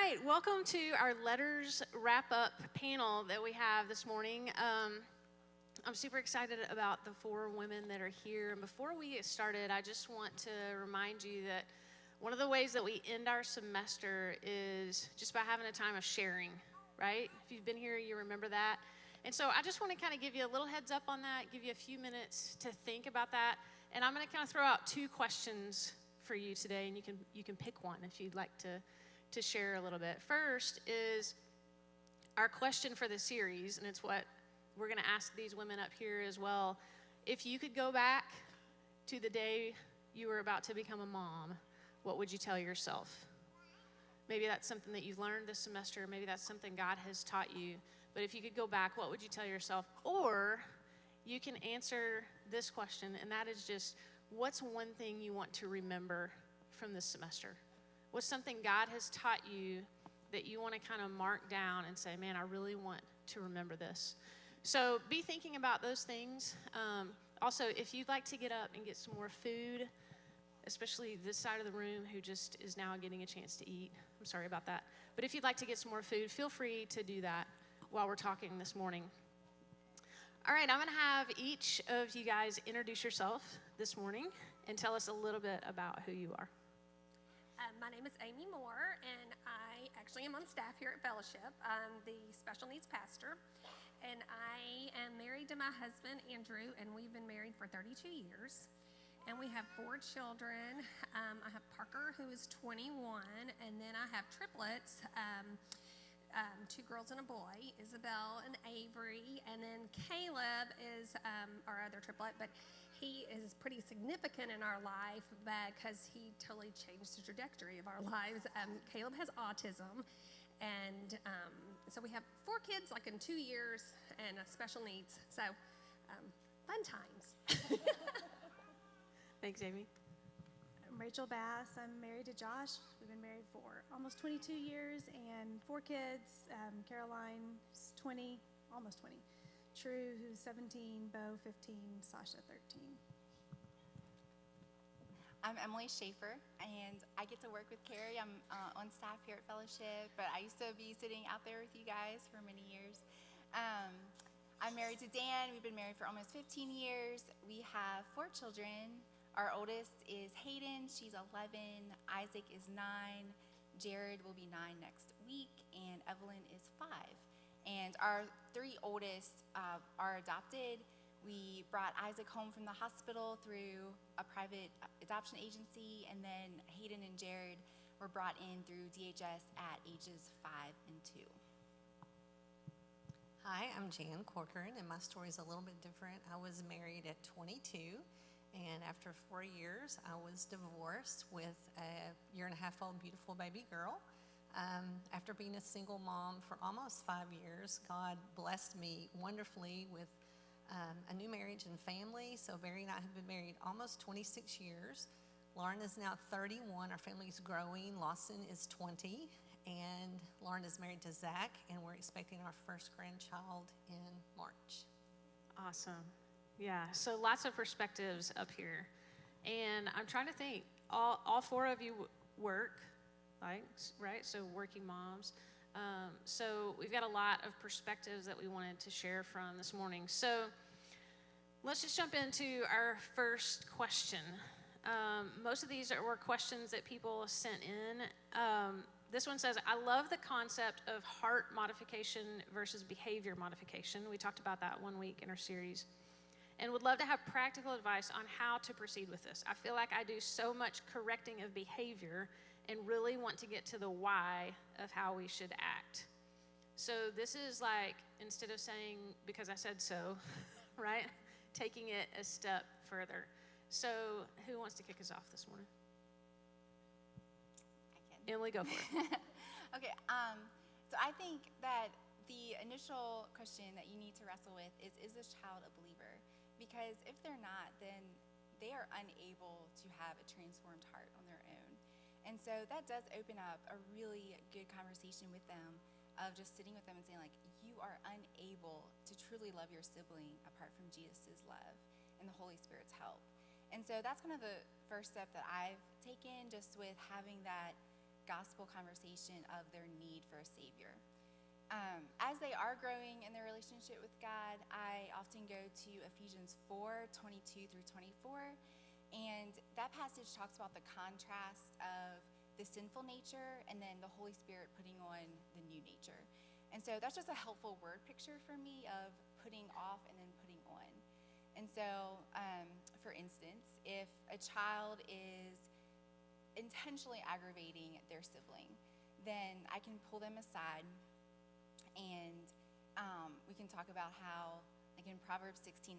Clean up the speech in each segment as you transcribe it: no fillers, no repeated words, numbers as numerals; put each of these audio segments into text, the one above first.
right, welcome to our letters wrap-up panel that we have this morning. I'm super excited about the 4 women that are here. And before we get started, I just want to remind you that one of the ways that we end our semester is just by having a time of sharing, right? If you've been here, you remember that. And so I just want to kind of give you a little heads up on that, give you a few minutes to think about that. And I'm going to kind of throw out 2 questions for you today, and you can pick one if you'd like to share a little bit. First is our question for the series, and it's what we're going to ask these women up here as well. If you could go back to the day you were about to become a mom, what would you tell yourself? Maybe that's something that you've learned this semester. Maybe that's something God has taught you. But if you could go back, what would you tell yourself? Or you can answer this question, and that is just, what's one thing you want to remember from this semester? What's something God has taught you that you want to kind of mark down and say, man, I really want to remember this? So be thinking about those things. Also, if you'd like to get up and get some more food, especially this side of the room who just is now getting a chance to eat, I'm sorry about that. But if you'd like to get some more food, feel free to do that while we're talking this morning. All right, I'm going to have each of you guys introduce yourself this morning and tell us a little bit about who you are. My name is Amy Moore, and I actually am on staff here at Fellowship. I'm the special needs pastor, and I am married to my husband, Andrew, and we've been married for 32 years. And we have 4 children. I have Parker, who is 21, and then I have triplets, 2 girls and a boy, Isabel and Avery, and then Caleb is our other triplet, but he is pretty significant in our life because he totally changed the trajectory of our lives. Caleb has autism, and so we have 4 kids like in 2 years and special needs, so fun times. Thanks, Amy. I'm Rachel Bass. I'm married to Josh. We've been married for almost 22 years and 4 kids. Caroline, who's 20, almost 20. True, who's 17. Bo, 15. Sasha, 13. I'm Emily Sheaffer, and I get to work with Carrie. I'm on staff here at Fellowship, but I used to be sitting out there with you guys for many years. I'm married to Dan. We've been married for almost 15 years. We have 4 children. Our oldest is Hayden. She's 11. Isaac is 9. Jared will be 9 next week, and Evelyn is 5. And our 3 oldest are adopted. We brought Isaac home from the hospital through a private adoption agency, and then Hayden and Jared were brought in through DHS at ages 5 and 2. Hi, I'm Jan Corkern, and my story is a little bit different. I was married at 22, and after 4 years, I was divorced with a 1.5-year-old beautiful baby girl. After being a single mom for almost 5 years, God blessed me wonderfully with a new marriage and family. So Barry and I have been married almost 26 years. Lauren is now 31. Our family is growing. Lawson is 20. And Lauren is married to Zach, and we're expecting our first grandchild in March. Awesome. Yeah, so lots of perspectives up here. And I'm trying to think, all 4 of you work, right? So working moms. So we've got a lot of perspectives that we wanted to share from this morning. So let's just jump into our first question. Most of these were questions that people sent in. This one says, I love the concept of heart modification versus behavior modification. We talked about that one week in our series. And would love to have practical advice on how to proceed with this. I feel like I do so much correcting of behavior and really want to get to the why of how we should act. So this is like, instead of saying, because I said so, right? Taking it a step further. So who wants to kick us off this morning? I can. Emily, go for it. Okay, so I think that the initial question that you need to wrestle with is this child a believer? Because if they're not, then they are unable to have a transformed heart on their own. And so that does open up a really good conversation with them of just sitting with them and saying, like, you are unable to truly love your sibling apart from Jesus' love and the Holy Spirit's help. And so that's kind of the first step that I've taken, just with having that gospel conversation of their need for a Savior. As they are growing in their relationship with God, I often go to Ephesians 4:22 through 24, and that passage talks about the contrast of the sinful nature and then the Holy Spirit putting on the new nature. And so that's just a helpful word picture for me of putting off and then putting on. And so, for instance, if a child is intentionally aggravating their sibling, then I can pull them aside and we can talk about how, like in Proverbs 16:9,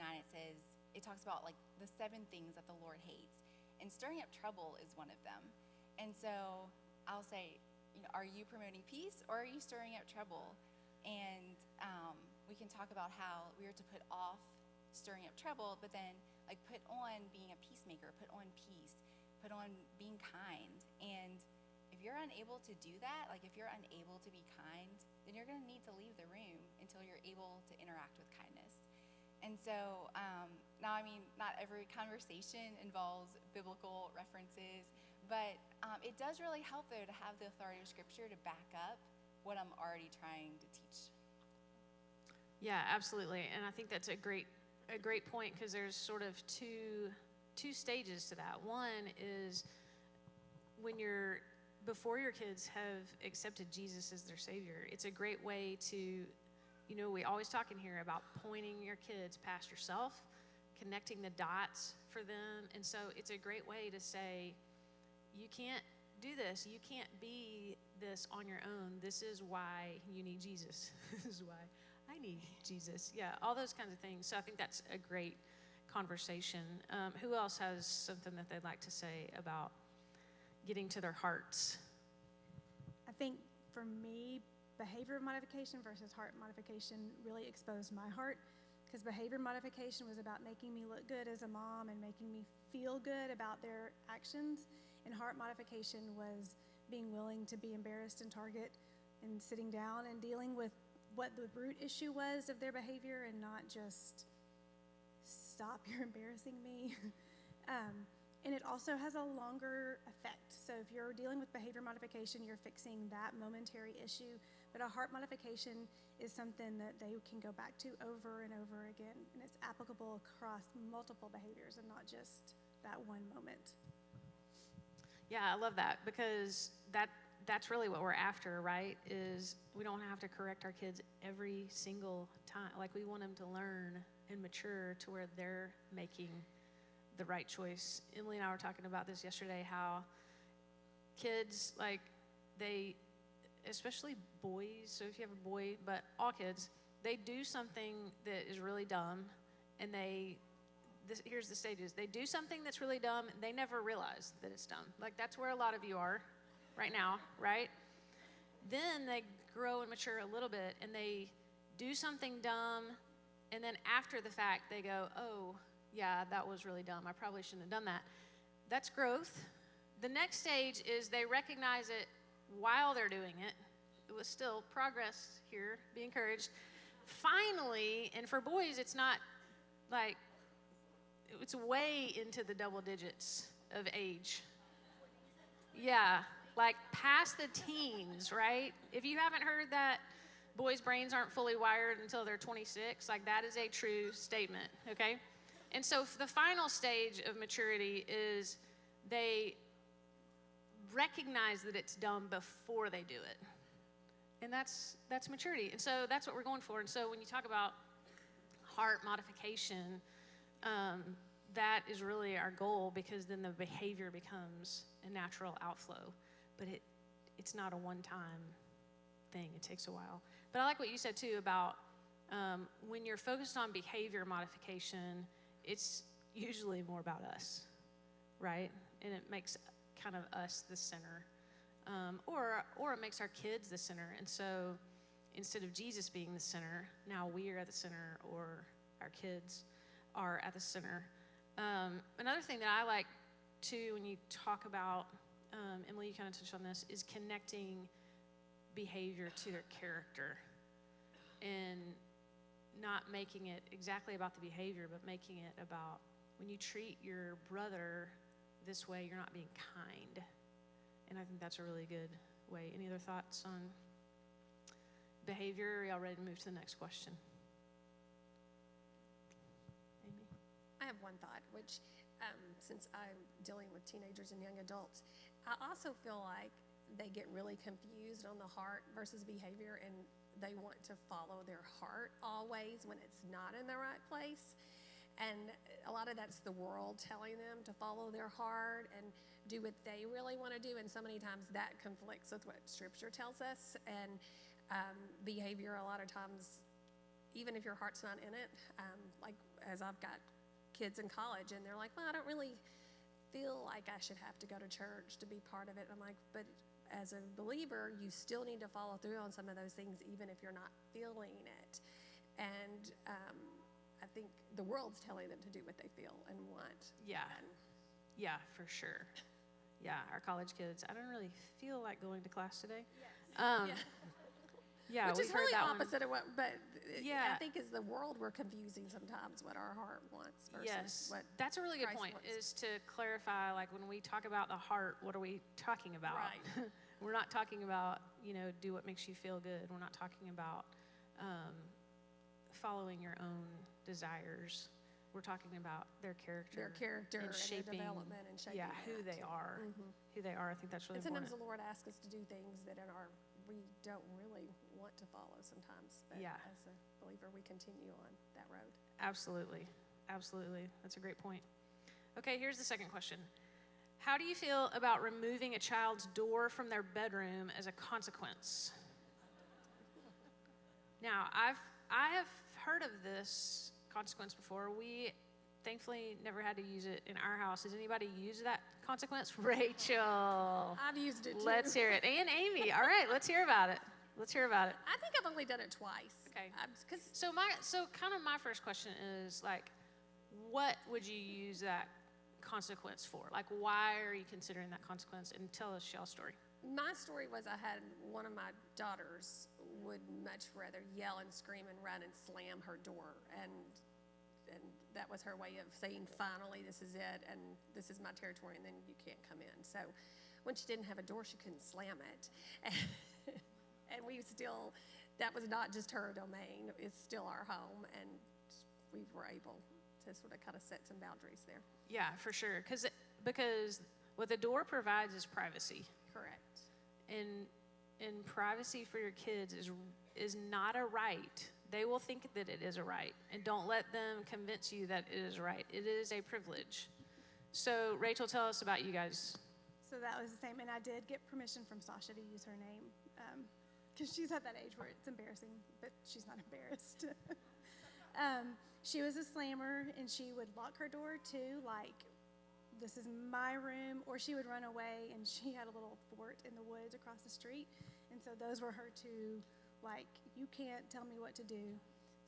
it talks about like the 7 things that the Lord hates. And stirring up trouble is one of them. And so I'll say, are you promoting peace or are you stirring up trouble? And we can talk about how we are to put off stirring up trouble, but then like put on being a peacemaker, put on peace, put on being kind. And if you're unable to do that, like if you're unable to be kind, then you're going to need to leave the room until you're able to interact with kindness. And so now, I mean, not every conversation involves biblical references, but it does really help, though, to have the authority of Scripture to back up what I'm already trying to teach. Yeah, absolutely. And I think that's a great point, because there's sort of two stages to that. One is when before your kids have accepted Jesus as their Savior, it's a great way to, we always talk in here about pointing your kids past yourself, connecting the dots for them. And so it's a great way to say, you can't do this. You can't be this on your own. This is why you need Jesus. This is why I need Jesus. Yeah, all those kinds of things. So I think that's a great conversation. Who else has something that they'd like to say about getting to their hearts? I think for me, behavior modification versus heart modification really exposed my heart, because behavior modification was about making me look good as a mom and making me feel good about their actions, and heart modification was being willing to be embarrassed in Target and sitting down and dealing with what the root issue was of their behavior and not just stop, you're embarrassing me. And it also has a longer effect. So if you're dealing with behavior modification, you're fixing that momentary issue. But a heart modification is something that they can go back to over and over again. And it's applicable across multiple behaviors and not just that one moment. Yeah, I love that, because that's really what we're after, right? Is we don't have to correct our kids every single time. Like, we want them to learn and mature to where they're making the right choice. Emily and I were talking about this yesterday, how kids, like, they, especially boys, so if you have a boy, but all kids, they do something that is really dumb, and here's the stages. They do something that's really dumb, and they never realize that it's dumb. Like, that's where a lot of you are right now, right? Then they grow and mature a little bit, and they do something dumb, and then after the fact, they go, oh, yeah, that was really dumb. I probably shouldn't have done that. That's growth. The next stage is they recognize it while they're doing it. It was still progress here. Be encouraged. Finally, and for boys, it's not like, it's way into the double digits of age. Yeah, like past the teens, right? If you haven't heard that boys' brains aren't fully wired until they're 26, like, that is a true statement, okay? And so the final stage of maturity is they recognize that it's dumb before they do it. And that's maturity. And so that's what we're going for. And so when you talk about heart modification, that is really our goal, because then the behavior becomes a natural outflow. But it's not a one-time thing. It takes a while. But I like what you said, too, about when you're focused on behavior modification, it's usually more about us, right? And it makes kind of us the center. Or it makes our kids the center. And so instead of Jesus being the center, now we are at the center, or our kids are at the center. Another thing that I like, too, when you talk about, Emily, you kind of touched on this, is connecting behavior to their character. And not making it exactly about the behavior, but making it about, when you treat your brother this way, you're not being kind. And I think that's a really good way. Any other thoughts on behavior? Are y'all ready to move to the next question? Amy? I have one thought, which since I'm dealing with teenagers and young adults, I also feel like they get really confused on the heart versus behavior, and they want to follow their heart always when it's not in the right place. And a lot of that's the world telling them to follow their heart and do what they really want to do. And so many times that conflicts with what Scripture tells us. And behavior, a lot of times, even if your heart's not in it, like as I've got kids in college and they're like, well, I don't really feel like I should have to go to church to be part of it. I'm like, but as a believer, you still need to follow through on some of those things, even if you're not feeling it. And I think the world's telling them to do what they feel and want. Yeah. And Yeah, for sure. Yeah, our college kids, I don't really feel like going to class today. yeah. Yeah, Which we've is heard really that opposite of what, but Yeah. I think as the world, we're confusing sometimes what our heart wants versus Yes, what that's a really good Christ point, wants. is to clarify, like, when we talk about the heart, what are we talking about? Right. We're not talking about, do what makes you feel good. We're not talking about following your own desires. We're talking about their character. their character and and shaping, their development and shaping who that. they are. Who they are. I think that's really And sometimes important. the Lord asks us to do things that we don't really want to follow sometimes. But Yeah. as a believer, we continue on that road. Absolutely. Absolutely. That's a great point. Okay, here's the second question. How do you feel about removing a child's door from their bedroom as a consequence? Now, I have heard of this consequence before. We thankfully never had to use it in our house. Has anybody used that consequence? Rachel. I've used it too. Let's hear it. And Amy. All right, let's hear about it. Let's hear about it. I think I've only done it twice. Okay. Because So kind of my first question is, like, what would you use that consequence for? Like, why are you considering that consequence? And tell us y'all's story. my story was I had one of my daughters would much rather yell and scream and run and slam her door, and that was her way of saying, finally, this is it, and this is my territory, and then you can't come in. So when she didn't have a door, she couldn't slam it. And that was not just her domain, it's still our home, and we were able to sort of kind of set some boundaries there. Yeah, for sure. Because what the door provides is privacy. Correct. And privacy for your kids is not a right. They will think that it is a right, and don't let them convince you that it is right. It is a privilege. So, Rachel, tell us about you guys. So that was the same, and I did get permission from Sasha to use her name, because she's at that age where it's embarrassing, but she's not embarrassed. She was a slammer, and she would lock her door too, like, this is my room, or she would run away, and she had a little fort in the woods across the street, and so those were her two, like, you can't tell me what to do.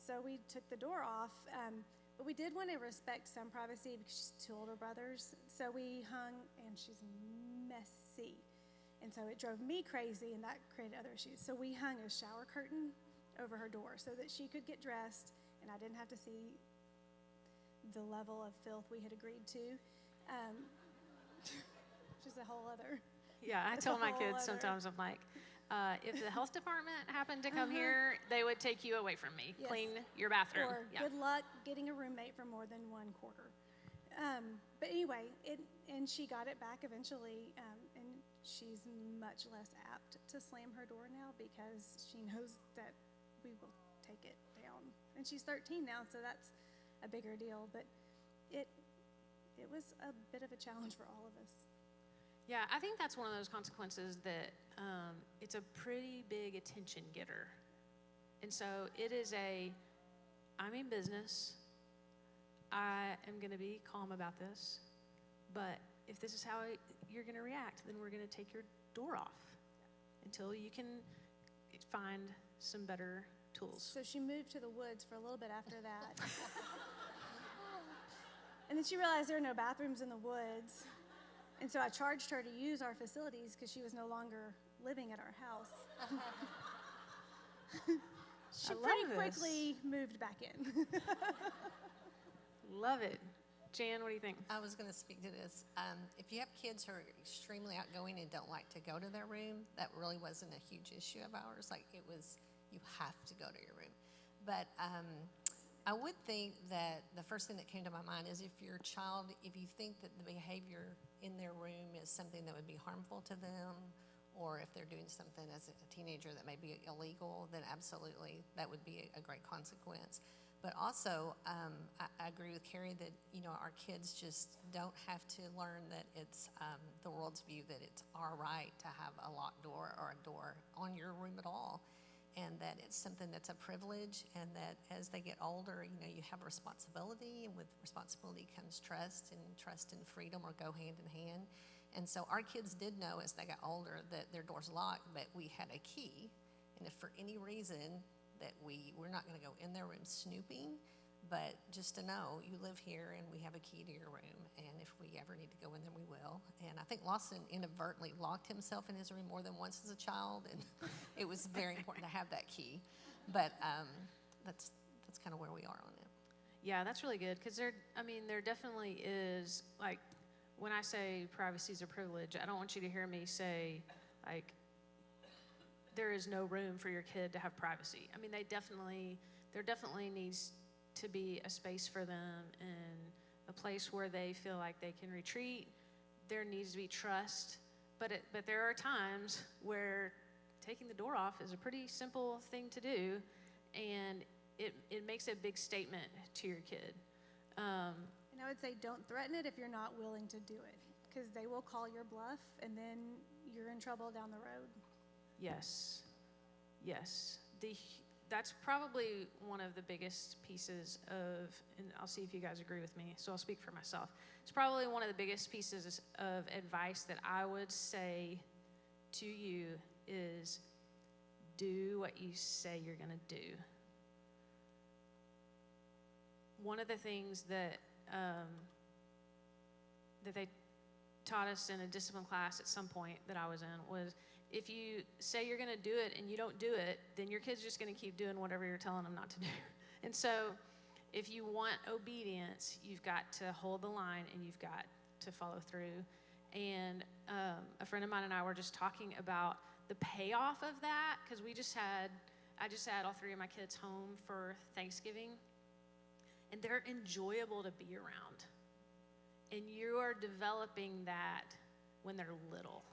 So we took the door off, but we did want to respect some privacy because she's two older brothers, so we hung, and she's messy, and so it drove me crazy, and that created other issues. So we hung a shower curtain over her door so that she could get dressed, and I didn't have to see the level of filth we had agreed to. Which is a whole other. Yeah, I It's tell a my whole kids other- sometimes, I'm like, if the health department happened to come here, they would take you away from me. Yes. Clean your bathroom. Or Yeah. good luck getting a roommate for more than 1 quarter. But anyway, and she got it back eventually, and she's much less apt to slam her door now because she knows that we will take it down. And she's 13 now, so that's a bigger deal. But it was a bit of a challenge for all of us. Yeah, I think that's one of those consequences that it's a pretty big attention getter. And so it is I'm in business. I am going to be calm about this. But if this is how you're going to react, then we're going to take your door off until you can find some better tools. So she moved to the woods for a little bit after that. And then she realized there are no bathrooms in the woods. And so I charged her to use our facilities because she was no longer living at our house. She I love pretty this. quickly moved back in. Love it. Jan, what do you think? I was going to speak to this. If you have kids who are extremely outgoing and don't like to go to their room, that really wasn't a huge issue of ours. Like, it was, you have to go to your room. But I would think that the first thing that came to my mind is if your child, if you think that the behavior in their room is something that would be harmful to them, or if they're doing something as a teenager that may be illegal, then absolutely that would be a great consequence. But also, I agree with Carrie that, you know, our kids just don't have to learn that it's the world's view that it's our right to have a locked door or a door on your room at all, and that it's something that's a privilege, and that as they get older, you know, you have responsibility, and with responsibility comes trust, and trust and freedom or go hand in hand. And so our kids did know as they got older that their door's locked, but we had a key, and if for any reason that we're not going to go in their room snooping, but just to know you live here and we have a key to your room, and if we ever need to go in there, we will. And I think Lawson inadvertently locked himself in his room more than once as a child, and it was very important to have that key. But that's kind of where we are on it. Yeah, that's really good, because there definitely is, like, when I say privacy is a privilege, I don't want you to hear me say, like, there is no room for your kid to have privacy. I mean, there definitely needs to be a space for them and a place where they feel like they can retreat. There needs to be trust, but there are times where taking the door off is a pretty simple thing to do, and it makes a big statement to your kid. And I would say don't threaten it if you're not willing to do it, because they will call your bluff, and then you're in trouble down the road. Yes. That's probably one of the biggest pieces of, and I'll see if you guys agree with me, so I'll speak for myself. It's probably one of the biggest pieces of advice that I would say to you is do what you say you're going to do. One of the things that they taught us in a discipline class at some point that I was in was, if you say you're going to do it and you don't do it, then your kid's just going to keep doing whatever you're telling them not to do. And so if you want obedience, you've got to hold the line and you've got to follow through. And a friend of mine and I were just talking about the payoff of that, because I just had all three of my kids home for Thanksgiving, and they're enjoyable to be around. And you are developing that when they're little.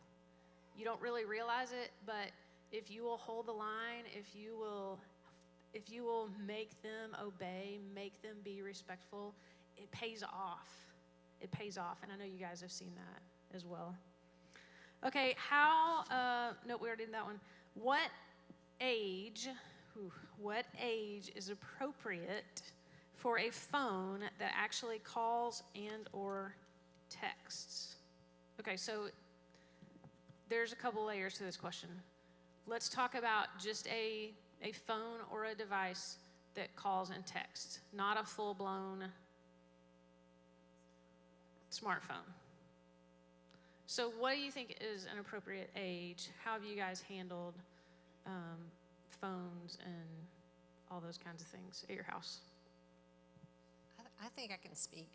You don't really realize it, but if you will hold the line, if you will make them obey, make them be respectful, it pays off. It pays off, and I know you guys have seen that as well. Okay, no, we already did that one. What age is appropriate for a phone that actually calls and or texts? Okay, so there's a couple layers to this question. Let's talk about just a phone or a device that calls and texts, not a full-blown smartphone. So what do you think is an appropriate age? How have you guys handled phones and all those kinds of things at your house? I think I can speak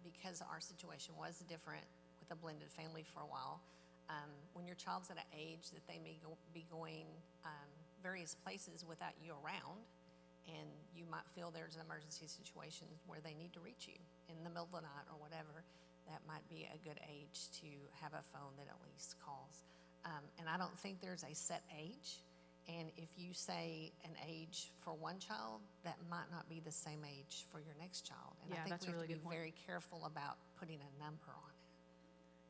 because our situation was different with a blended family for a while. When your child's at an age that they may be going various places without you around, and you might feel there's an emergency situation where they need to reach you in the middle of the night or whatever, that might be a good age to have a phone that at least calls. And I don't think there's a set age. And if you say an age for one child, that might not be the same age for your next child. And Yeah, I think that's we a have really to good be point. very careful about putting a number on it.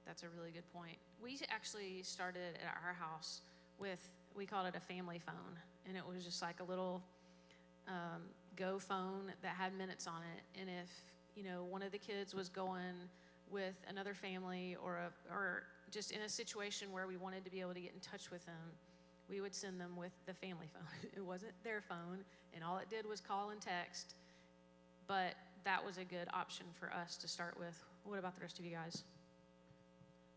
That's a really good point. We actually started at our house with, we called it a family phone, and it was just like a little Go phone that had minutes on it. And if, one of the kids was going with another family or just in a situation where we wanted to be able to get in touch with them, we would send them with the family phone. It wasn't their phone, and all it did was call and text, but that was a good option for us to start with. What about the rest of you guys?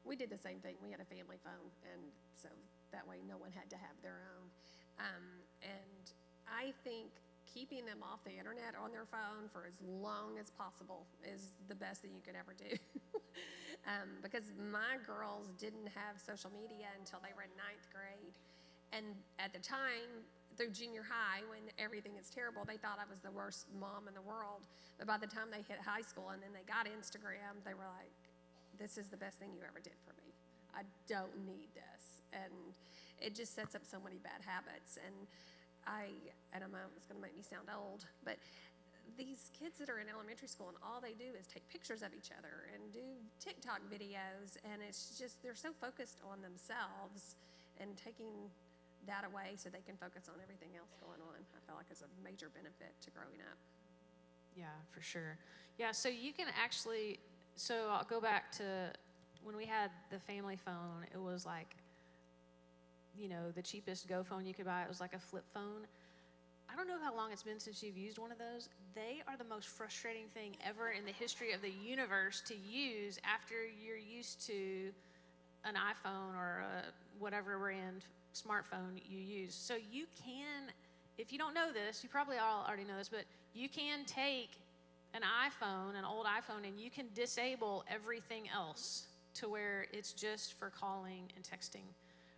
We did the same thing. We had a family phone, and so that way no one had to have their own. And I think keeping them off the internet on their phone for as long as possible is the best thing you could ever do. Because my girls didn't have social media until they were in 9th grade. And at the time, through junior high, when everything is terrible, they thought I was the worst mom in the world. But by the time they hit high school and then they got Instagram, they were like, this is the best thing you ever did for me. I don't need this. And it just sets up so many bad habits. And it's going to make me sound old, but these kids that are in elementary school and all they do is take pictures of each other and do TikTok videos, and it's just they're so focused on themselves and taking that away so they can focus on everything else going on. I feel like it's a major benefit to growing up. Yeah, for sure. Yeah, so you can actually, so I'll go back to when we had the family phone, it was like, you know, the cheapest Go phone you could buy. It was like a flip phone. I don't know how long it's been since you've used one of those. They are the most frustrating thing ever in the history of the universe to use after you're used to an iPhone or whatever brand smartphone you use. So you can, if you don't know this, you probably all already know this, but you can take an iPhone, an old iPhone, and you can disable everything else to where it's just for calling and texting.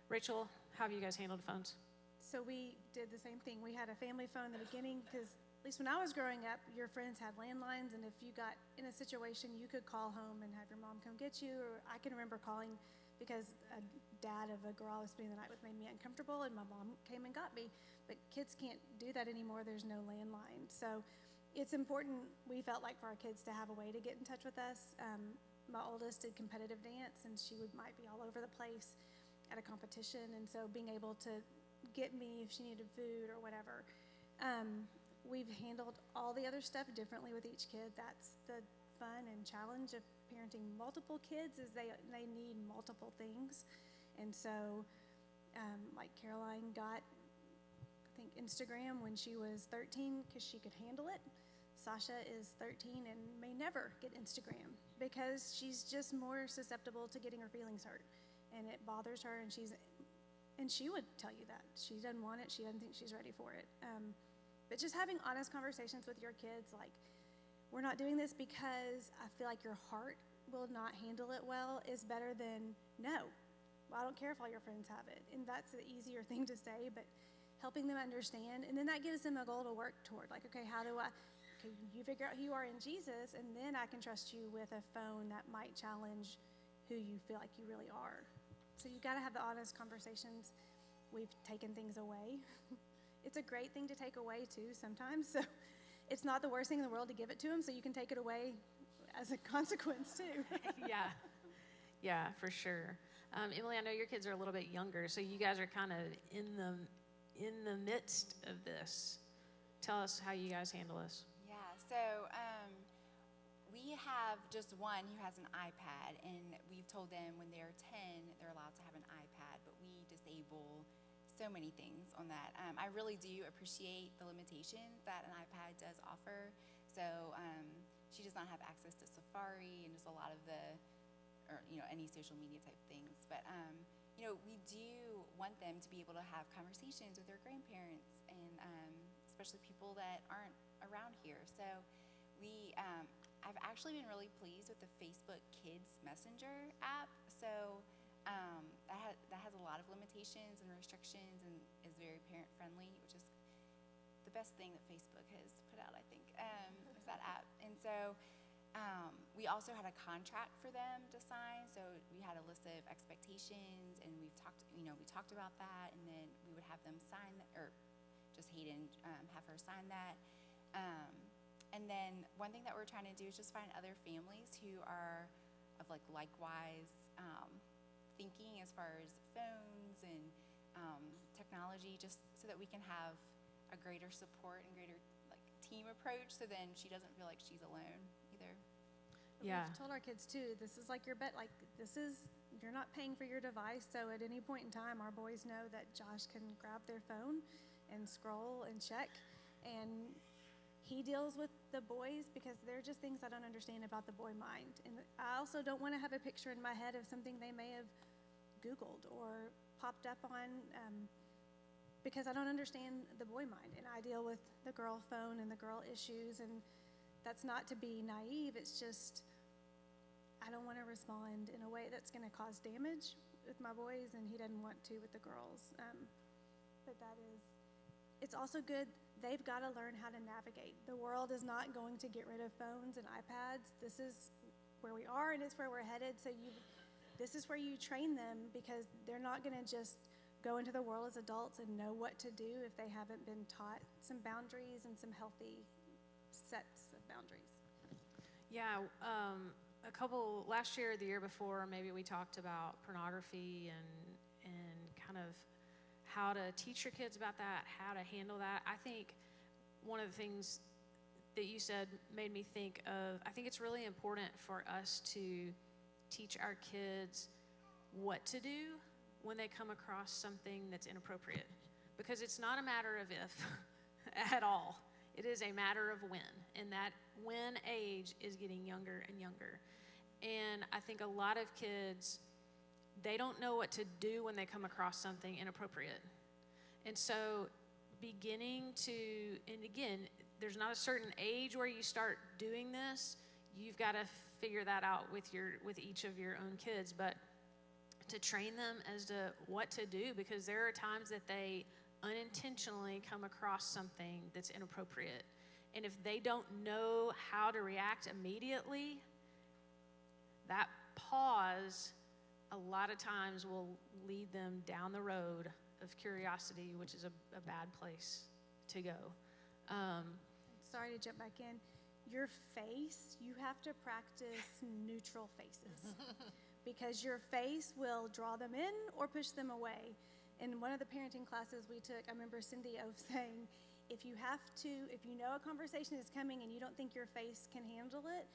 Rachel, how have you guys handled phones? So we did the same thing. We had a family phone in the beginning because, at least when I was growing up, your friends had landlines, and if you got in a situation, you could call home and have your mom come get you. Or I can remember calling because a dad of a girl I was spending the night with made me uncomfortable, and my mom came and got me. But kids can't do that anymore. There's no landline. So it's important, we felt like, for our kids to have a way to get in touch with us. My oldest did competitive dance, and she might be all over the place at a competition, and so being able to get me if she needed food or whatever. We've handled all the other stuff differently with each kid. That's the fun and challenge of parenting multiple kids, is they need multiple things. And so like Caroline got, I think, Instagram when she was 13 because she could handle it. Sasha is 13 and may never get Instagram because she's just more susceptible to getting her feelings hurt, and it bothers her, and she would tell you that. She doesn't want it. She doesn't think she's ready for it. But just having honest conversations with your kids, like, we're not doing this because I feel like your heart will not handle it well, is better than, no, well, I don't care if all your friends have it. And that's the easier thing to say, but helping them understand. And then that gives them a goal to work toward. Like, okay, you figure out who you are in Jesus, and then I can trust you with a phone that might challenge who you feel like you really are. So you got to have the honest conversations. We've taken things away. It's a great thing to take away too sometimes. So it's not the worst thing in the world to give it to them, so you can take it away as a consequence too. Yeah, for sure. Emily, I know your kids are a little bit younger, so you guys are kind of in the midst of this. Tell us how you guys handle this. Yeah, so we have just one who has an iPad, and we've told them when they're 10, they're allowed to have an iPad, but we disable so many things on that. I really do appreciate the limitations that an iPad does offer. So she does not have access to Safari and just a lot of any social media type things. But we do want them to be able to have conversations with their grandparents and especially people that aren't around here. So I've actually been really pleased with the Facebook Kids Messenger app. So that has a lot of limitations and restrictions and is very parent friendly, which is the best thing that Facebook has put out, I think, is that app. And so we also had a contract for them to sign. So we had a list of expectations, and we talked about that, and then we would have them sign that, or just Hayden have her sign that. And then one thing that we're trying to do is just find other families who are of likewise thinking as far as phones and technology, just so that we can have a greater support and greater team approach, so then she doesn't feel like she's alone either. Yeah. We've told our kids too, this is like your bet, you're not paying for your device, so at any point in time, our boys know that Josh can grab their phone and scroll and check, and he deals with the boys because they're just things I don't understand about the boy mind. And I also don't want to have a picture in my head of something they may have Googled or popped up on because I don't understand the boy mind, and I deal with the girl phone and the girl issues, and that's not to be naive. It's just I don't want to respond in a way that's going to cause damage with my boys, and he doesn't want to with the girls. But it's also good. They've got to learn how to navigate. The world is not going to get rid of phones and iPads. This is where we are, and it's where we're headed. So this is where you train them, because they're not going to just go into the world as adults and know what to do if they haven't been taught some boundaries and some healthy sets of boundaries. Yeah, last year or the year before, maybe we talked about pornography and kind of how to teach your kids about that, how to handle that. I think one of the things that you said made me think of, I think it's really important for us to teach our kids what to do when they come across something that's inappropriate. Because it's not a matter of if at all. It is a matter of when. And that when age is getting younger and younger. And I think a lot of kids, they don't know what to do when they come across something inappropriate. And so and again, there's not a certain age where you start doing this. You've got to figure that out with each of your own kids, but to train them as to what to do, because there are times that they unintentionally come across something that's inappropriate. And if they don't know how to react immediately, that pause a lot of times will lead them down the road of curiosity, which is a bad place to go. Sorry to jump back in. Your face, you have to practice neutral faces because your face will draw them in or push them away. In one of the parenting classes we took, I remember Cindy Oaf saying, if you know a conversation is coming and you don't think your face can handle it,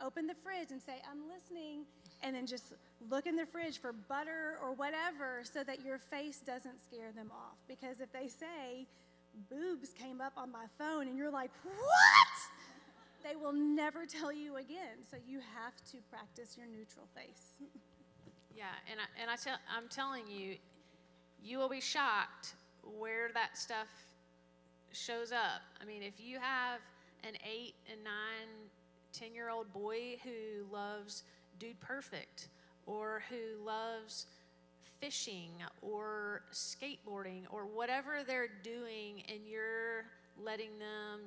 open the fridge and say, I'm listening, and then just look in the fridge for butter or whatever so that your face doesn't scare them off. Because if they say, boobs came up on my phone, and you're like, what? They will never tell you again. So you have to practice your neutral face. Yeah, I'm telling you, you will be shocked where that stuff shows up. I mean, if you have an 8 and 9, 10-year-old boy who loves Dude Perfect, or who loves fishing or skateboarding or whatever they're doing, and you're letting them,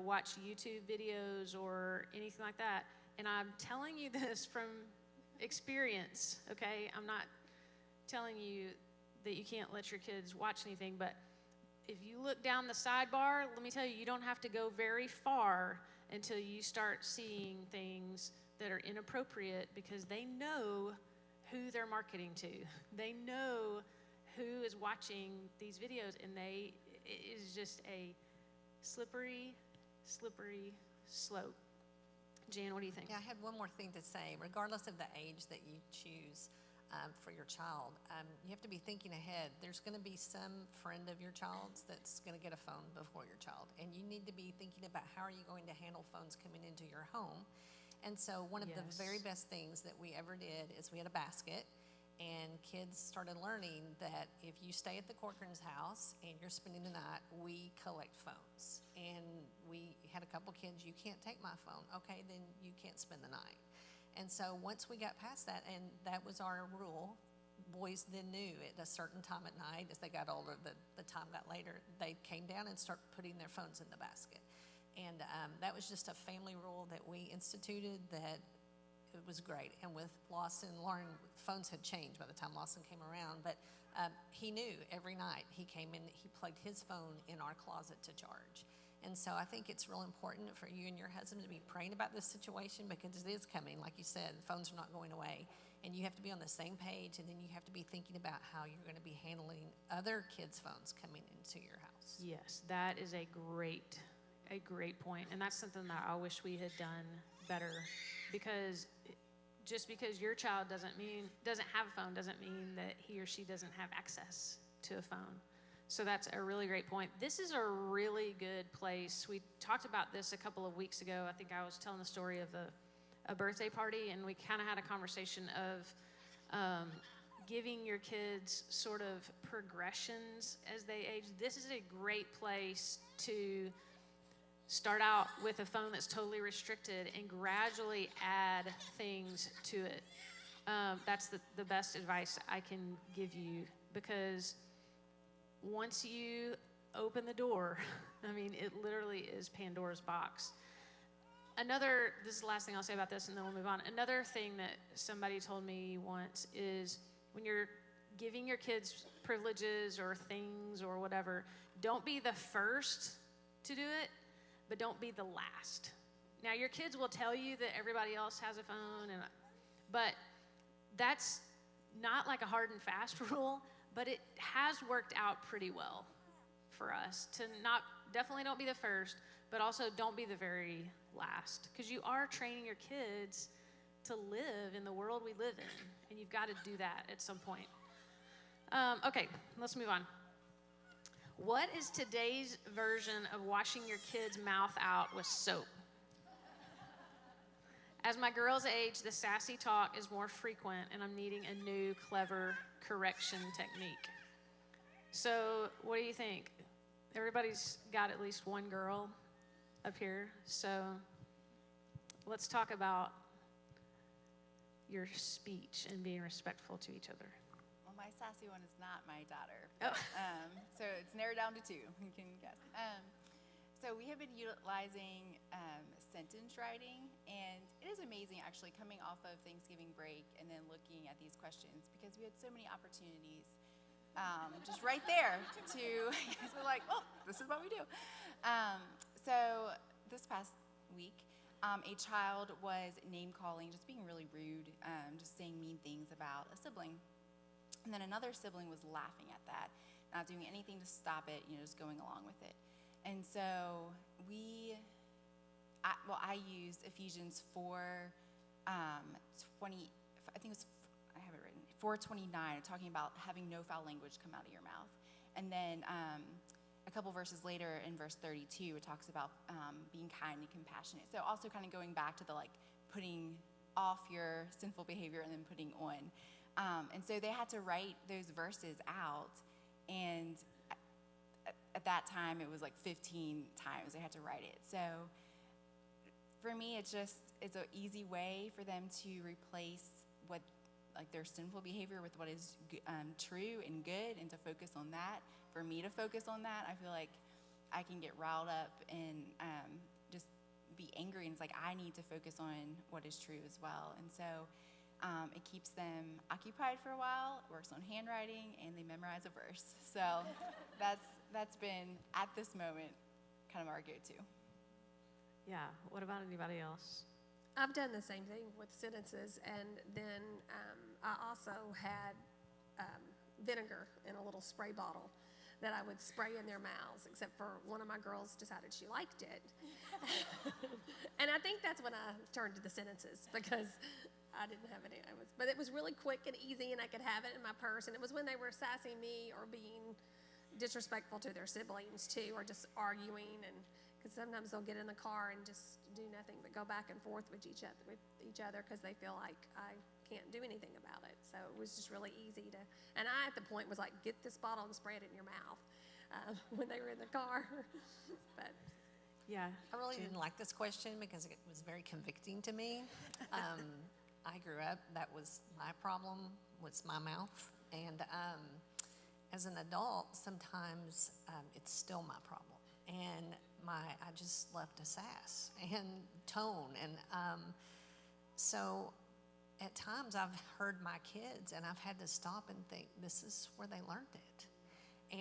watch YouTube videos or anything like that. And I'm telling you this from experience, okay? I'm not telling you that you can't let your kids watch anything, but if you look down the sidebar, let me tell you, you don't have to go very far until you start seeing things that are inappropriate, because they know who they're marketing to. They know who is watching these videos, and it is just a slippery slope. Jan, what do you think? Yeah, I had one more thing to say. Regardless of the age that you choose for your child, you have to be thinking ahead. There's going to be some friend of your child's that's going to get a phone before your child, and you need to be thinking about how are you going to handle phones coming into your home. And so one of the very best things that we ever did is we had a basket, and kids started learning that if you stay at the Corkern's house and you're spending the night, we collect phones. And we had a couple kids, you can't take my phone. Okay, then you can't spend the night. And so once we got past that, and that was our rule, boys then knew at a certain time at night, as they got older, the time got later, they came down and started putting their phones in the basket. And that was just a family rule that we instituted that it was great. And with Lawson, Lauren, phones had changed by the time Lawson came around, but he knew every night he came in, he plugged his phone in our closet to charge. And so I think it's real important for you and your husband to be praying about this situation, because it is coming. Like you said, phones are not going away. And you have to be on the same page, and then you have to be thinking about how you're going to be handling other kids' phones coming into your house. Yes, that is a great point. And that's something that I wish we had done better, because just because your child doesn't have a phone doesn't mean that he or she doesn't have access to a phone. So that's a really great point. This is a really good place. We talked about this a couple of weeks ago. I think I was telling the story of a birthday party, and we kind of had a conversation of giving your kids sort of progressions as they age, this is a great place to start out with a phone that's totally restricted and gradually add things to it. That's the best advice I can give you, because once you open the door, I mean, it literally is Pandora's box. This is the last thing I'll say about this, and then we'll move on. Another thing that somebody told me once is when you're giving your kids privileges or things or whatever, don't be the first to do it, but don't be the last. Now, your kids will tell you that everybody else has a phone, but that's not like a hard and fast rule, but it has worked out pretty well for us to definitely don't be the first, but also don't be the very last, because you are training your kids to live in the world we live in, and you've got to do that at some point. Okay, let's move on. What is today's version of washing your kid's mouth out with soap? As my girls age, the sassy talk is more frequent, and I'm needing a new, clever correction technique. So, what do you think? Everybody's got at least one girl up here, so let's talk about your speech and being respectful to each other. Well, my sassy one is not my daughter. Oh. So it's narrowed down to two, you can guess. So we have been utilizing sentence writing, and it is amazing actually coming off of Thanksgiving break and then looking at these questions, because we had so many opportunities just right there to, we're like, oh, this is what we do. So this past week, a child was name calling, just being really rude, just saying mean things about a sibling. And then another sibling was laughing at that, not doing anything to stop it, just going along with it. And so I used Ephesians 4:20. I think it was, I have it written, 4:29, talking about having no foul language come out of your mouth. And then a couple verses later in verse 32, it talks about being kind and compassionate. So also kind of going back to the putting off your sinful behavior and then putting on. And so they had to write those verses out, and at that time it was 15 times they had to write it. So for me, it's an easy way for them to replace what their sinful behavior with what is true and good, and to focus on that. For me to focus on that, I feel like I can get riled up and just be angry, and it's I need to focus on what is true as well. And so it keeps them occupied for a while, works on handwriting, and they memorize a verse. So that's been, at this moment, kind of our go-to. Yeah, what about anybody else? I've done the same thing with sentences, and then I also had vinegar in a little spray bottle that I would spray in their mouths, except for one of my girls decided she liked it. And I think that's when I turned to the sentences, because I didn't have any. But it was really quick and easy, and I could have it in my purse. And it was when they were sassing me or being disrespectful to their siblings too, or just arguing, and because sometimes they'll get in the car and just do nothing but go back and forth with each other because they feel like I can't do anything about it. So it was just really easy to, and I at the point was get this bottle and spray it in your mouth when they were in the car. But yeah, I really didn't like this question because it was very convicting to me. I grew up, that was my problem, was my mouth. And as an adult, sometimes it's still my problem. And I just left a sass and tone. And so at times I've heard my kids, and I've had to stop and think, this is where they learned it.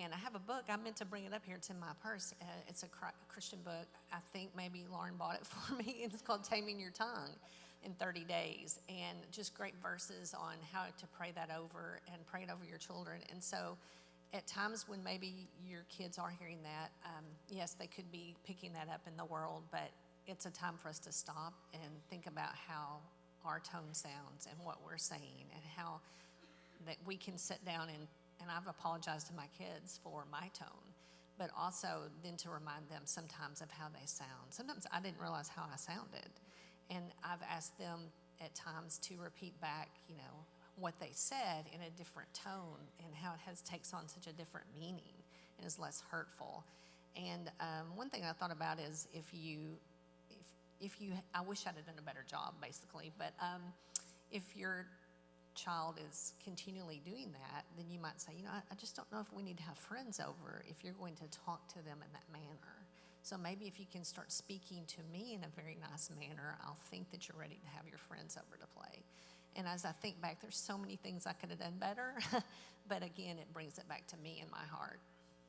And I have a book, I meant to bring it up here. It's in my purse. It's a Christian book. I think maybe Lauren bought it for me. It's called Taming Your Tongue in 30 Days. And just great verses on how to pray that over and pray it over your children. And so at times when maybe your kids are hearing that, yes, they could be picking that up in the world, but it's a time for us to stop and think about how our tone sounds and what we're saying, and how that we can sit down and I've apologized to my kids for my tone, but also then to remind them sometimes of how they sound. Sometimes I didn't realize how I sounded, and I've asked them at times to repeat back, what they said in a different tone and how it takes on such a different meaning and is less hurtful. And one thing I thought about is if you, I wish I'd have done a better job, basically, but if your child is continually doing that, then you might say, I just don't know if we need to have friends over if you're going to talk to them in that manner. So maybe if you can start speaking to me in a very nice manner, I'll think that you're ready to have your friends over to play. And as I think back, there's so many things I could have done better, but again, it brings it back to me in my heart.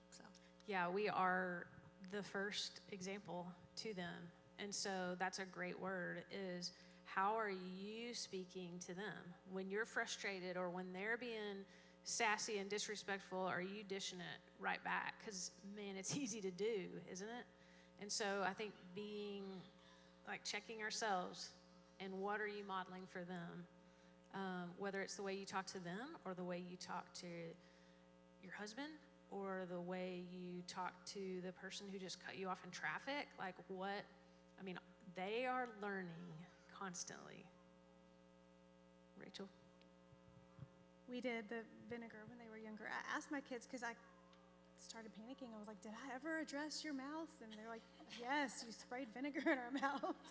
So. Yeah, we are the first example to them. And so that's a great word, is how are you speaking to them? When you're frustrated or when they're being sassy and disrespectful, are you dishing it right back? Because, man, it's easy to do, isn't it? And so I think checking ourselves and what are you modeling for them? Whether it's the way you talk to them or the way you talk to your husband or the way you talk to the person who just cut you off in traffic, they are learning constantly. Rachel? We did the vinegar when they were younger. I asked my kids because I started panicking. I was like, did I ever address your mouth? And they're like, yes, you sprayed vinegar in our mouth.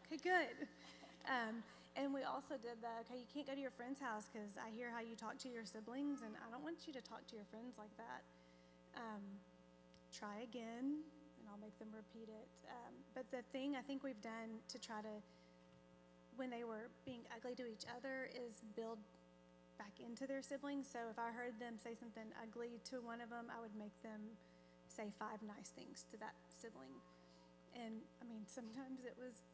Okay, good. And we also did you can't go to your friend's house because I hear how you talk to your siblings, and I don't want you to talk to your friends like that. Try again, and I'll make them repeat it. But the thing I think we've done to try to, when they were being ugly to each other, is build back into their siblings. So if I heard them say something ugly to one of them, I would make them say 5 nice things to that sibling. And sometimes it was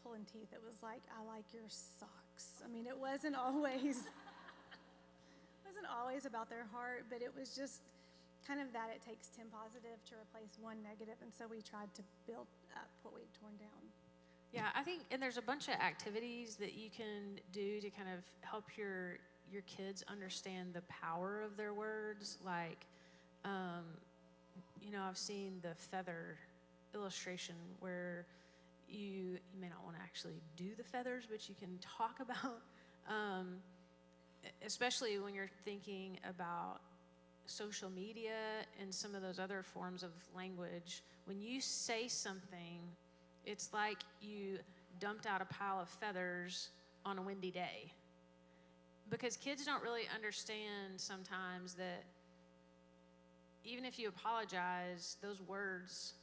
pulling teeth. It was like, I like your socks. It wasn't always about their heart, but it was just kind of that it takes 10 positive to replace 1 negative. And so we tried to build up what we'd torn down. Yeah, I think, and there's a bunch of activities that you can do to kind of help your kids understand the power of their words. I've seen the feather illustration where you may not want to actually do the feathers, but you can talk about, especially when you're thinking about social media and some of those other forms of language. When you say something, it's like you dumped out a pile of feathers on a windy day. Because kids don't really understand sometimes that even if you apologize, those words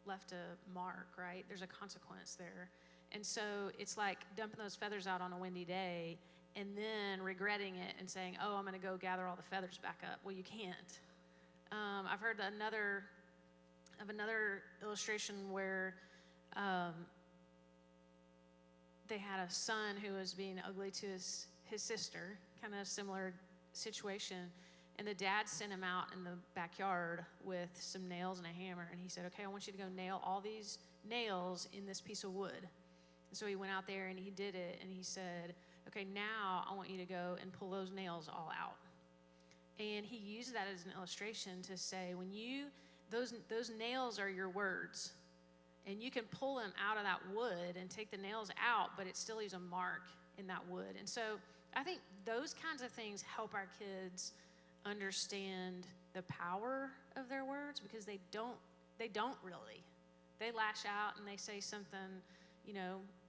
left a mark, right? There's a consequence there. And so it's like dumping those feathers out on a windy day and then regretting it and saying, oh, I'm going to go gather all the feathers back up. Well, you can't. I've heard another illustration where they had a son who was being ugly to his sister, kind of a similar situation. And the dad sent him out in the backyard with some nails and a hammer. And he said, okay, I want you to go nail all these nails in this piece of wood. And so he went out there and he did it. And he said, okay, now I want you to go and pull those nails all out. And he used that as an illustration to say, when those nails are your words. And you can pull them out of that wood and take the nails out, but it still leaves a mark in that wood. And so I think those kinds of things help our kids understand the power of their words, because they don't really. They lash out and they say something,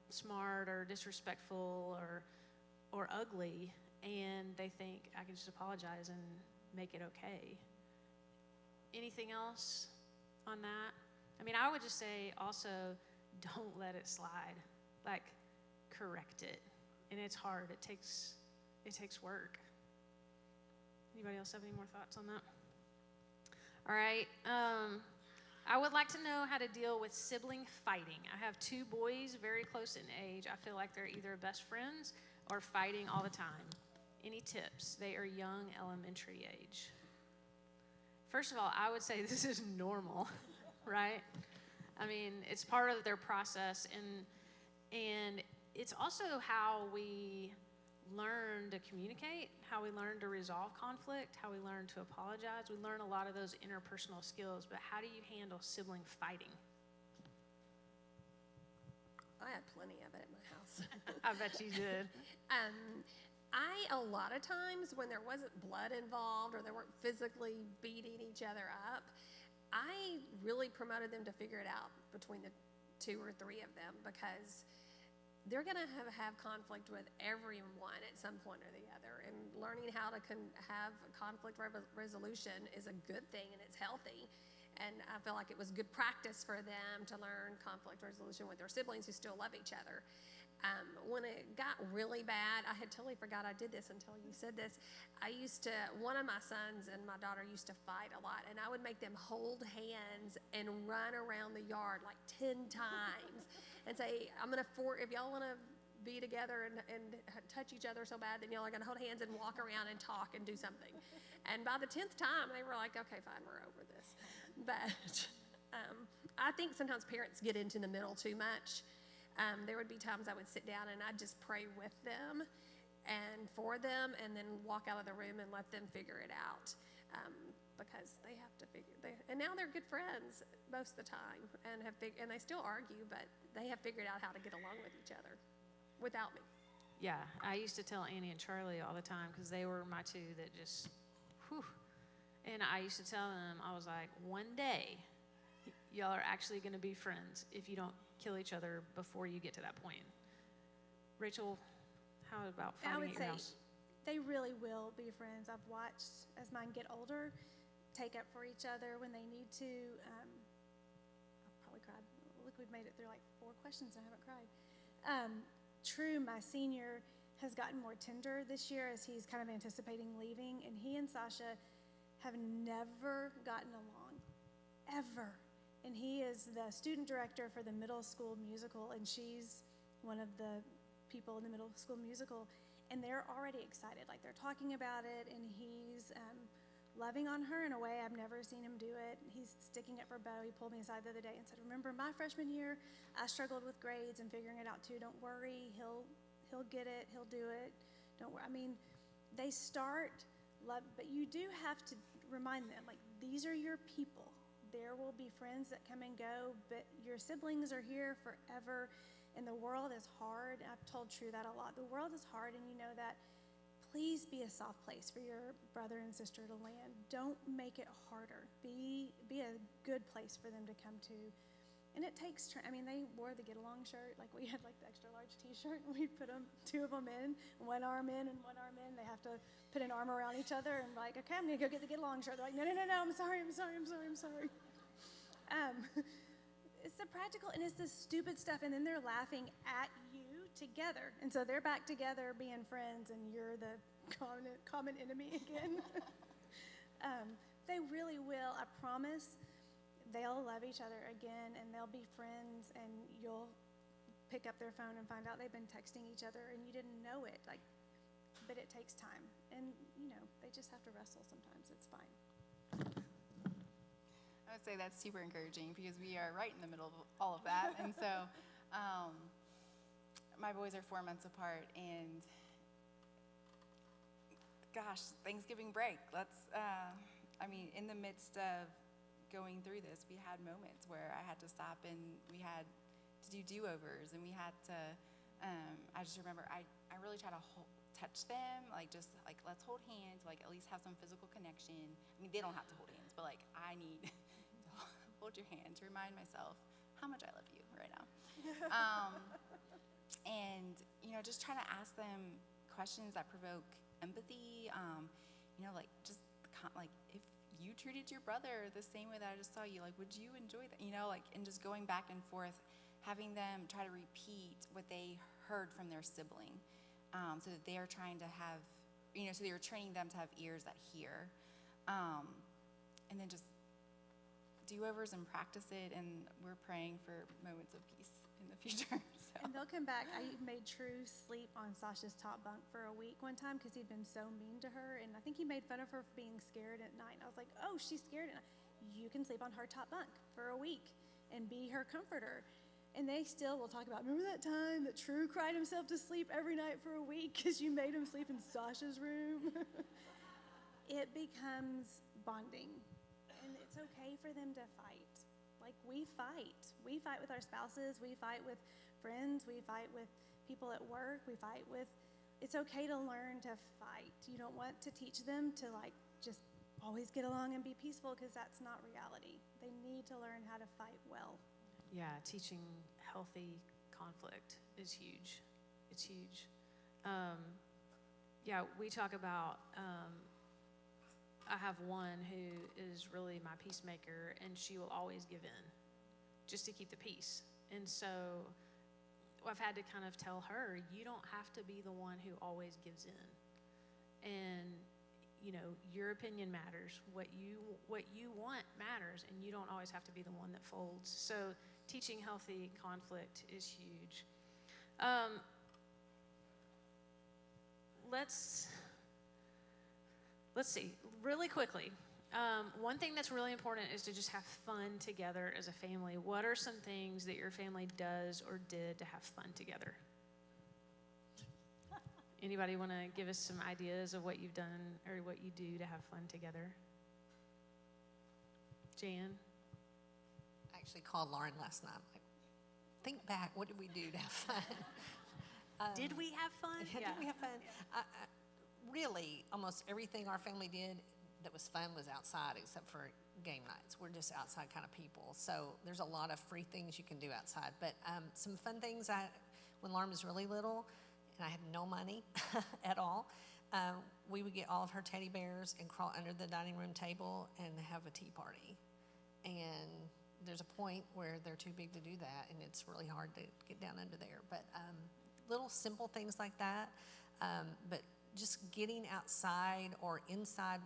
smart or disrespectful or ugly, and they think, I can just apologize and make it okay. Anything else on that? I would just say also, don't let it slide. Correct it. And it's hard. It takes work. Anybody else have any more thoughts on that? All right. I would like to know how to deal with sibling fighting. I have 2 boys very close in age. I feel like they're either best friends or fighting all the time. Any tips? They are young, elementary age. First of all, I would say this is normal, right? It's part of their process, and it's also how we learn to communicate, how we learn to resolve conflict, how we learn to apologize. We learn a lot of those interpersonal skills, but how do you handle sibling fighting? I had plenty of it at my house. I bet you did. a lot of times when there wasn't blood involved or they weren't physically beating each other up, I really promoted them to figure it out between the 2 or 3 of them, because they're going to have conflict with everyone at some point or the other. And learning how to have conflict resolution is a good thing, and it's healthy. And I feel like it was good practice for them to learn conflict resolution with their siblings who still love each other. When it got really bad, I had totally forgot I did this until you said this. One of my sons and my daughter used to fight a lot, and I would make them hold hands and run around the yard like 10 times and say, if y'all want to be together and touch each other so bad, then y'all are going to hold hands and walk around and talk and do something. And by the 10th time, they were like, okay, fine, we're over this. But I think sometimes parents get into the middle too much. There would be times I would sit down and I'd just pray with them and for them, and then walk out of the room and let them figure it out, because they have to and now they're good friends most of the time, and they still argue, but they have figured out how to get along with each other without me. Yeah, I used to tell Annie and Charlie all the time, because they were my 2 that just, whew. And I used to tell them, I was like, one day, y'all are actually going to be friends if you don't kill each other before you get to that point. Rachel, how about I fighting would at say your house? they really will be friends. I've watched, as mine get older, take up for each other when they need to. I've probably cried. Look, we've made it through like 4 questions and I haven't cried. True, my senior, has gotten more tender this year as he's kind of anticipating leaving, and he and Sasha have never gotten along, ever. And he is the student director for the middle school musical, and she's one of the people in the middle school musical, and they're already excited. Like, they're talking about it, and he's loving on her in a way I've never seen him do it. He's sticking up for Bo. He pulled me aside the other day and said, remember my freshman year, I struggled with grades and figuring it out too. Don't worry, he'll get it, he'll do it. Don't worry. I mean, they start love, but you do have to remind them, like, these are your people. There will be friends that come and go, but your siblings are here forever, and the world is hard. I've told True that a lot. The world is hard, and you know that. Please be a soft place for your brother and sister to land. Don't make it harder. Be a good place for them to come to. And it takes, they wore the get-along shirt. Like, we had like the extra large t-shirt, and we'd put 2 of them in, one arm in and one arm in. They have to put an arm around each other and like, okay, I'm gonna go get the get-along shirt. They're like, no, I'm sorry. It's the practical, and it's the stupid stuff, and then they're laughing at you together. And so they're back together being friends, and you're the common enemy again. They really will, I promise. They'll love each other again, and they'll be friends, and you'll pick up their phone and find out they've been texting each other, and you didn't know it. But it takes time, and they just have to wrestle sometimes. It's fine. I would say that's super encouraging, because we are right in the middle of all of that. And so my boys are 4 months apart, and gosh, Thanksgiving break. In the midst of going through this, we had moments where I had to stop, and we had to do do-overs, and we had to, I just remember I really try to touch them, let's hold hands, at least have some physical connection. They don't have to hold hands, but I need to hold your hand to remind myself how much I love you right now. And just trying to ask them questions that provoke empathy. If you treated your brother the same way that I just saw you, would you enjoy that? And just going back and forth, having them try to repeat what they heard from their sibling, so that they are trying to have, so you're training them to have ears that hear, and then just do-overs and practice it, and we're praying for moments of peace in the future. So. And they'll come back. I made True sleep on Sasha's top bunk for a week one time because he'd been so mean to her, and I think he made fun of her for being scared at night. And I was like, oh, she's scared at night. You can sleep on her top bunk for a week and be her comforter. And they still will talk about, remember that time that True cried himself to sleep every night for a week because you made him sleep in Sasha's room? It becomes bonding, and it's okay for them to fight. We fight. We fight with our spouses. We fight with friends. We fight with people at work. We fight with it's okay to learn to fight. You don't want to teach them to like just always get along and be peaceful, because that's not reality. They need to learn how to fight well. Yeah, teaching healthy conflict is huge. It's huge. Yeah, we talk about, I have one who is really my peacemaker, and she will always give in just to keep the peace. And so I've had to kind of tell her, you don't have to be the one who always gives in. And, you know, your opinion matters. What you want matters, and you don't always have to be the one that folds. So teaching healthy conflict is huge. Let's see, really quickly. One thing that's really important is to just have fun together as a family. What are some things that your family does or did to have fun together? Anybody want to give us some ideas of what you've done or what you do to have fun together? Jan? I actually called Lauren last night. Like, think back, what did we do to have fun? Did we have fun? Did we have fun? Really, almost everything our family did that was fun was outside, except for game nights. We're just outside kind of people. So there's a lot of free things you can do outside. But some fun things, when Lauren was really little and I had no money at all, we would get all of her teddy bears and crawl under the dining room table and have a tea party. And there's a point where they're too big to do that, and it's really hard to get down under there. But little simple things like that. But just getting outside or inside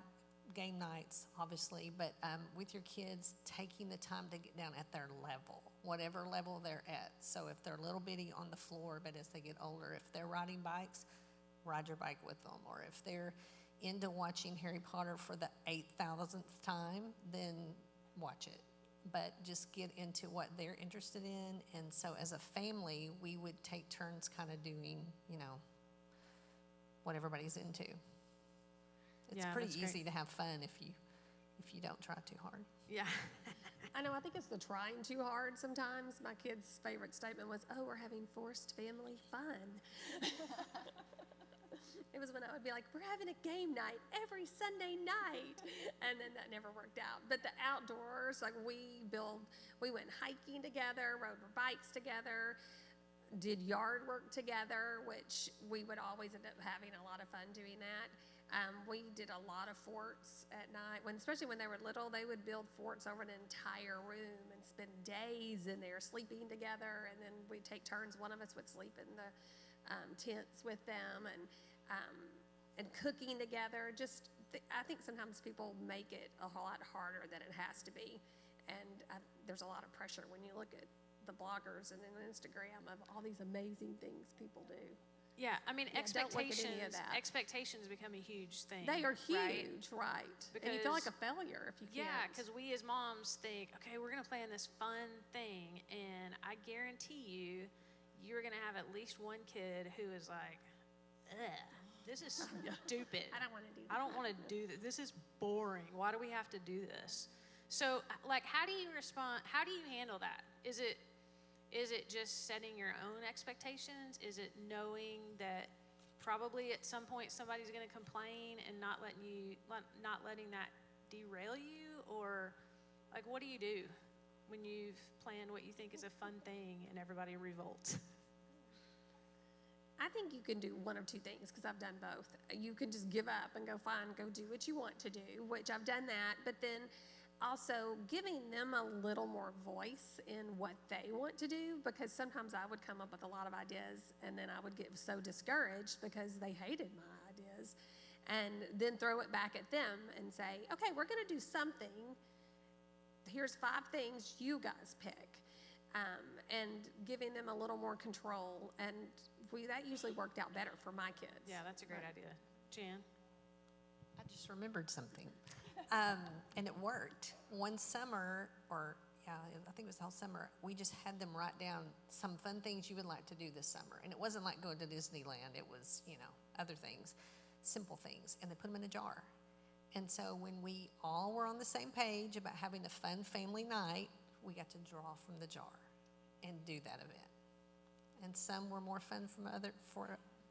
game nights, obviously, but with your kids, taking the time to get down at their level, whatever level they're at. So if they're little bitty on the floor, but as they get older, if they're riding bikes, ride your bike with them. Or if they're into watching Harry Potter for the 8,000th time, then watch it. But just get into what they're interested in. And so as a family, we would take turns kind of doing, you know, what everybody's into. It's pretty easy to have fun if you don't try too hard. Yeah. I know, I think it's the trying too hard sometimes. My kid's favorite statement was, "Oh, we're having forced family fun." It was when I would be like, "We're having a game night every Sunday night." And then that never worked out. But the outdoors, like we went hiking together, rode our bikes together, did yard work together, which we would always end up having a lot of fun doing that. We did a lot of forts at night. Especially when they were little, they would build forts over an entire room and spend days in there sleeping together. And then we'd take turns. One of us would sleep in the tents with them and cooking together. I think sometimes people make it a whole lot harder than it has to be. And there's a lot of pressure when you look at the bloggers and then Instagram of all these amazing things people do. Yeah, I mean, don't look at any of that. expectations become a huge thing. They are right? huge, right? And you feel like a failure if you can't. Yeah, because we as moms think, okay, we're going to plan this fun thing, and I guarantee you're going to have at least one kid who is like, ugh, this is stupid. I don't want to do that. I don't want to do this. This is boring. Why do we have to do this? So, like, how do you respond? How do you handle that? Is it just setting your own expectations? Is it knowing that probably at some point somebody's going to complain and not letting that derail you? Or like, what do you do when you've planned what you think is a fun thing and everybody revolts? I think you can do one of two things, because I've done both. You can just give up and go, fine, go do what you want to do, which I've done that. But then also giving them a little more voice in what they want to do, because sometimes I would come up with a lot of ideas and then I would get so discouraged because they hated my ideas, and then throw it back at them and say, okay, we're going to do something. Here's 5 things you guys pick. And giving them a little more control, and that usually worked out better for my kids. Yeah, that's a great idea. Jan? I just remembered something. And it worked. One summer, I think it was the whole summer, we just had them write down some fun things you would like to do this summer. And it wasn't like going to Disneyland. It was, other things, simple things. And they put them in a jar. And so when we all were on the same page about having a fun family night, we got to draw from the jar and do that event. And some were more fun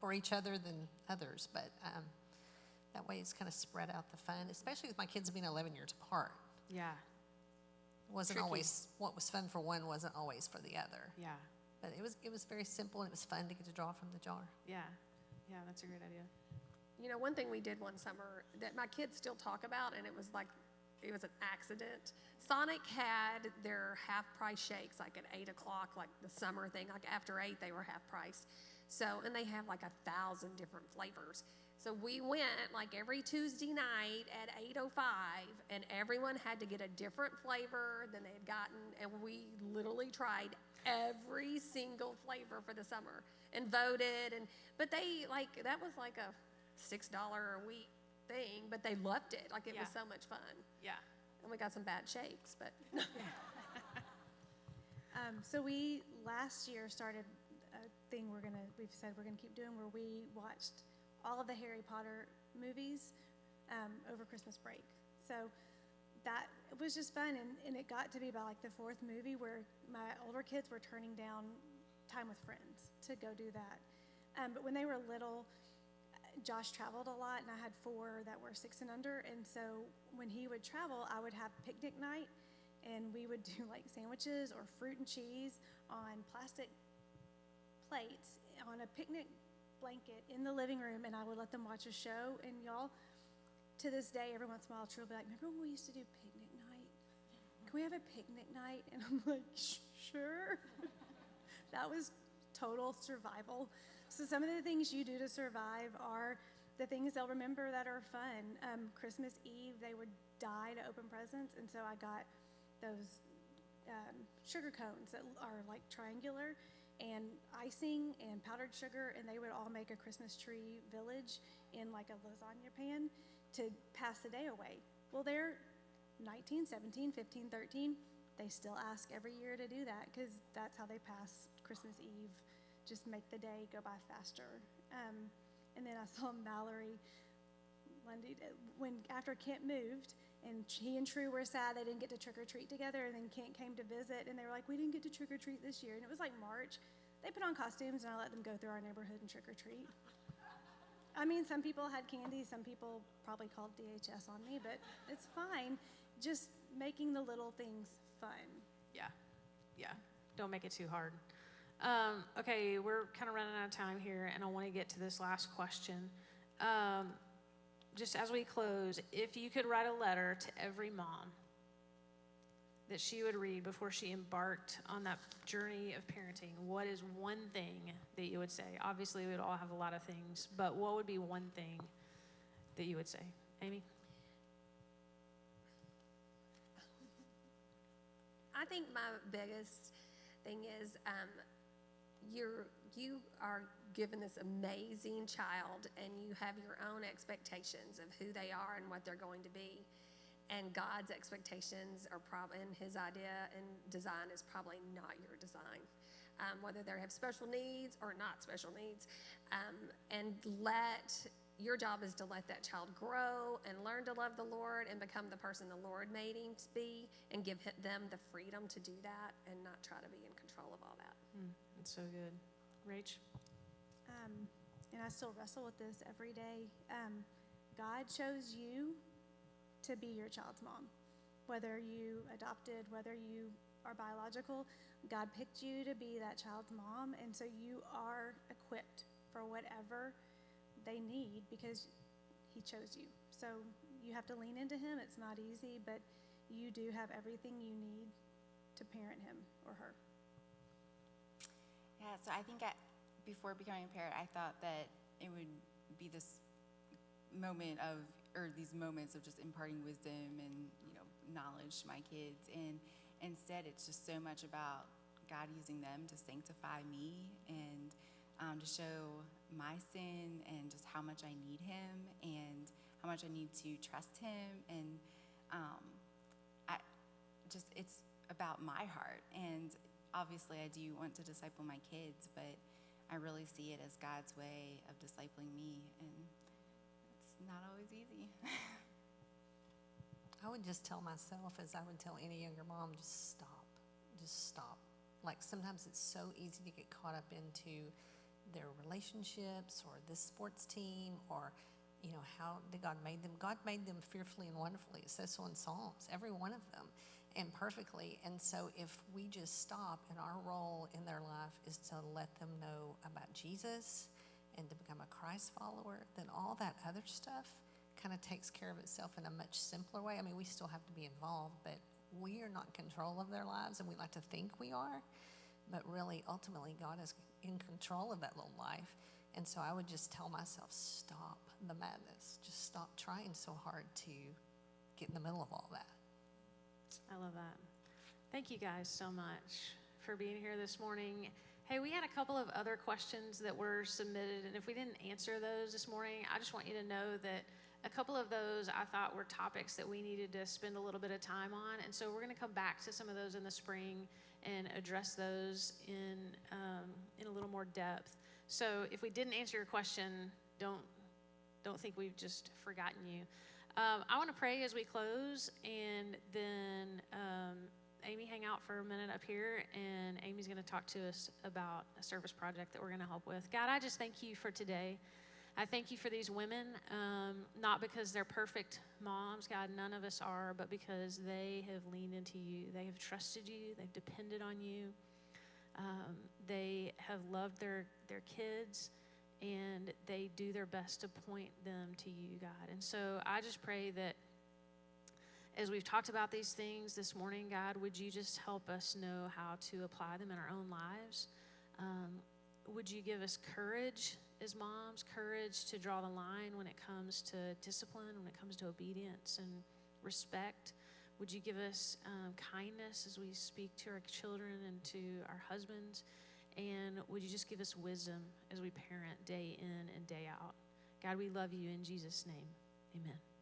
for each other than others, but that way it's kind of spread out the fun, especially with my kids being 11 years apart. Yeah. It wasn't Tricky. always, what was fun for one wasn't always for the other. Yeah. But it was very simple, and it was fun to get to draw from the jar. Yeah. Yeah, that's a great idea. You know, one thing we did one summer that my kids still talk about, and it was an accident. Sonic had their half-price shakes, like at 8 o'clock, like the summer thing. Like after 8, they were half price. So, and they have like 1,000 different flavors. So we went like every Tuesday night at 8:05, and everyone had to get a different flavor than they had gotten, and we literally tried every single flavor for the summer and voted. But they that was like a $6 a week thing, but they loved it. Like it was so much fun. Yeah. And we got some bad shakes, but So we last year started a thing we've said we're gonna keep doing, where we watched all of the Harry Potter movies over Christmas break. So that it was just fun, and it got to be about like the 4th movie where my older kids were turning down time with friends to go do that. But when they were little, Josh traveled a lot, and I had 4 that were 6 and under, and so when he would travel, I would have picnic night, and we would do like sandwiches or fruit and cheese on plastic plates on a picnic blanket in the living room, and I would let them watch a show. And y'all, to this day, every once in a while, True will be like, remember when we used to do picnic night? Can we have a picnic night? And I'm like, sure. That was total survival. So some of the things you do to survive are the things they'll remember that are fun. Christmas Eve, they would die to open presents, and so I got those sugar cones that are like triangular, and icing and powdered sugar, and they would all make a Christmas tree village in like a lasagna pan to pass the day away. Well, they're 19, 17, 15, 13. They still ask every year to do that because that's how they pass Christmas Eve. Just make the day go by faster. And then I saw Mallory Lundy after Kent moved, and he and True were sad they didn't get to trick or treat together, and then Kent came to visit, and they were like, we didn't get to trick or treat this year. And it was like March. They put on costumes, and I let them go through our neighborhood and trick or treat. I mean, some people had candy, some people probably called DHS on me, but it's fine. Just making the little things fun. Yeah. Yeah. Don't make it too hard. Okay, we're kind of running out of time here, and I want to get to this last question. Just as we close, if you could write a letter to every mom that she would read before she embarked on that journey of parenting, what is one thing that you would say? Obviously, we would all have a lot of things, but what would be one thing that you would say? Amy? I think my biggest thing is you are given this amazing child, and you have your own expectations of who they are and what they're going to be. And God's expectations are probably, and his idea and design is probably not your design. Whether they have special needs or not special needs. And your job is to let that child grow and learn to love the Lord and become the person the Lord made him to be, and give them the freedom to do that and not try to be in control of all that. That's so good. Rach? And I still wrestle with this every day. God chose you to be your child's mom. Whether you adopted, whether you are biological, God picked you to be that child's mom, and so you are equipped for whatever they need because he chose you. So you have to lean into him. It's not easy, but you do have everything you need to parent him or her. Yeah, so I think before becoming a parent, I thought that it would be this moment these moments of just imparting wisdom and, knowledge to my kids. And instead, it's just so much about God using them to sanctify me and to show my sin and just how much I need him and how much I need to trust him. And it's about my heart. And obviously, I do want to disciple my kids, but I really see it as God's way of discipling me, and it's not always easy. I would just tell myself, as I would tell any younger mom, just stop. Like sometimes it's so easy to get caught up into their relationships or this sports team or, how did God made them? God made them fearfully and wonderfully. It says so in Psalms, every one of them, and perfectly. And so if we just stop and our role in their life is to let them know about Jesus and to become a Christ follower, then all that other stuff kind of takes care of itself in a much simpler way. I mean, we still have to be involved, but we are not in control of their lives, and we like to think we are. But really, ultimately, God is in control of that little life. And so I would just tell myself, stop the madness. Just stop trying so hard to get in the middle of all that. I love that. Thank you guys so much for being here this morning. Hey, we had a couple of other questions that were submitted, and if we didn't answer those this morning, I just want you to know that a couple of those I thought were topics that we needed to spend a little bit of time on, and so we're going to come back to some of those in the spring and address those in a little more depth. So if we didn't answer your question, don't think we've just forgotten you. I want to pray as we close, and then Amy, hang out for a minute up here, and Amy's going to talk to us about a service project that we're going to help with. God, I just thank you for today. I thank you for these women, not because they're perfect moms, God, none of us are, but because they have leaned into you. They have trusted you. They've depended on you. They have loved their kids, and they do their best to point them to you, God. And so I just pray that as we've talked about these things this morning, God, would you just help us know how to apply them in our own lives? Would you give us courage as moms, courage to draw the line when it comes to discipline, when it comes to obedience and respect? Would you give us kindness as we speak to our children and to our husbands? And would you just give us wisdom as we parent day in and day out? God, we love you in Jesus' name. Amen.